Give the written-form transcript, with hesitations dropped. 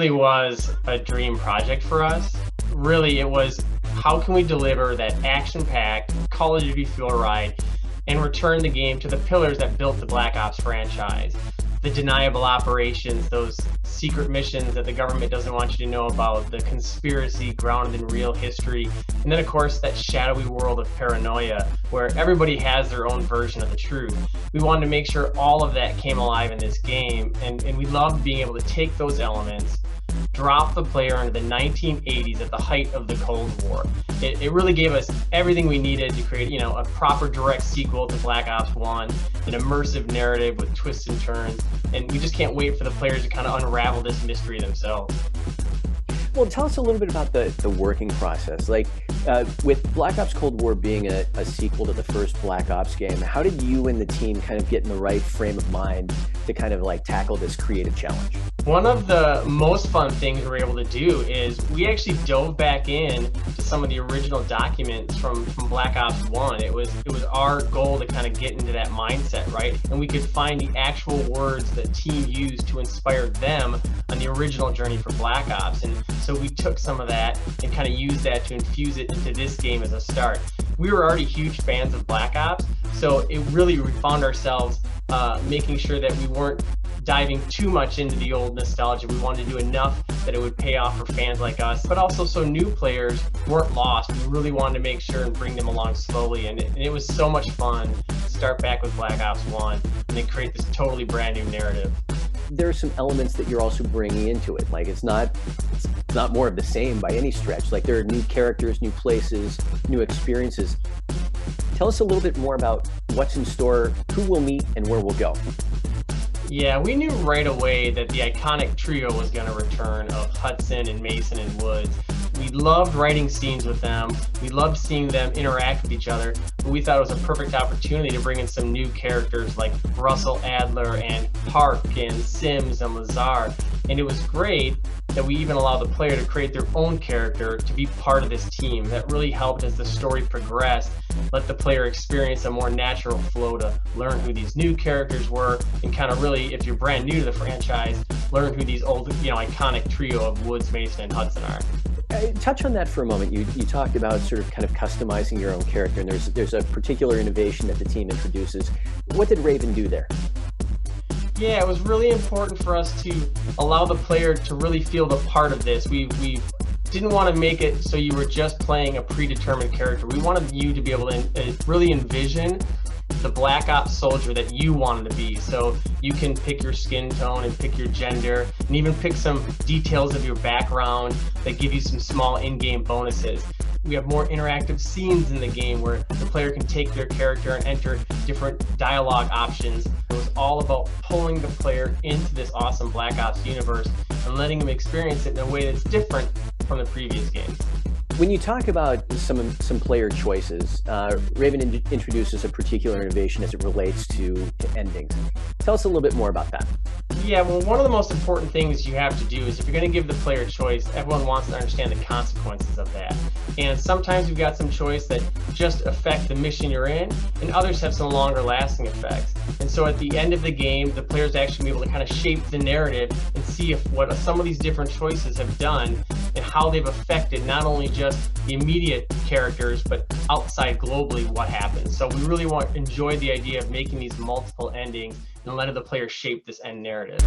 really was a dream project for us. Really, it was how can we deliver that action-packed Call of Duty feel ride and return the game to the pillars that built the Black Ops franchise. The deniable operations, those secret missions that the government doesn't want you to know about, the conspiracy grounded in real history, and then of course that shadowy world of paranoia where everybody has their own version of the truth. We wanted to make sure all of that came alive in this game, and we loved being able to take those elements, drop the player into the 1980s at the height of the Cold War. It really gave us everything we needed to create, a proper direct sequel to Black Ops 1, an immersive narrative with twists and turns, and we just can't wait for the players to kind of unravel this mystery themselves. Well, tell us a little bit about the working process. Like, with Black Ops Cold War being a sequel to the first Black Ops game, how did you and the team kind of get in the right frame of mind to kind of like tackle this creative challenge? One of the most fun things we were able to do is we actually dove back in to some of the original documents from Black Ops 1. It was our goal to kind of get into that mindset, right? And we could find the actual words that team used to inspire them on the original journey for Black Ops. And so we took some of that and kind of used that to infuse it into this game as a start. We were already huge fans of Black Ops, so we found ourselves making sure that we weren't diving too much into the old nostalgia. We wanted to do enough that it would pay off for fans like us, but also so new players weren't lost. We really wanted to make sure and bring them along slowly, and it was so much fun to start back with Black Ops 1 and then create this totally brand new narrative. There are some elements that you're also bringing into it. Like it's not more of the same by any stretch. Like there are new characters, new places, new experiences. Tell us a little bit more about what's in store, who we'll meet, and where we'll go. Yeah, we knew right away that the iconic trio was going to return of Hudson and Mason and Woods. We loved writing scenes with them. We loved seeing them interact with each other, but we thought it was a perfect opportunity to bring in some new characters like Russell Adler and Park and Sims and Lazar. And it was great that we even allowed the player to create their own character to be part of this team. That really helped as the story progressed, let the player experience a more natural flow to learn who these new characters were and kind of really, if you're brand new to the franchise, learn who these old, iconic trio of Woods, Mason, and Hudson are. Touch on that for a moment. You talked about sort of kind of customizing your own character, and there's a particular innovation that the team introduces. What did Raven do there? Yeah, it was really important for us to allow the player to really feel the part of this. We didn't want to make it so you were just playing a predetermined character. We wanted you to be able to really envision the Black Ops soldier that you wanted to be. So you can pick your skin tone and pick your gender and even pick some details of your background that give you some small in-game bonuses. We have more interactive scenes in the game where the player can take their character and enter different dialogue options. It was all about pulling the player into this awesome Black Ops universe and letting them experience it in a way that's different from the previous games. When you talk about some player choices, Raven introduces a particular innovation as it relates to endings. Tell us a little bit more about that. Yeah, well, one of the most important things you have to do is if you're going to give the player choice, everyone wants to understand the consequences of that. And sometimes you've got some choice that just affect the mission you're in, and others have some longer lasting effects. And so at the end of the game, the player's actually be able to kind of shape the narrative and see if what some of these different choices have done and how they've affected not only just the immediate characters, but outside globally what happens. So we really enjoy the idea of making these multiple endings and letting the player shape this end narrative.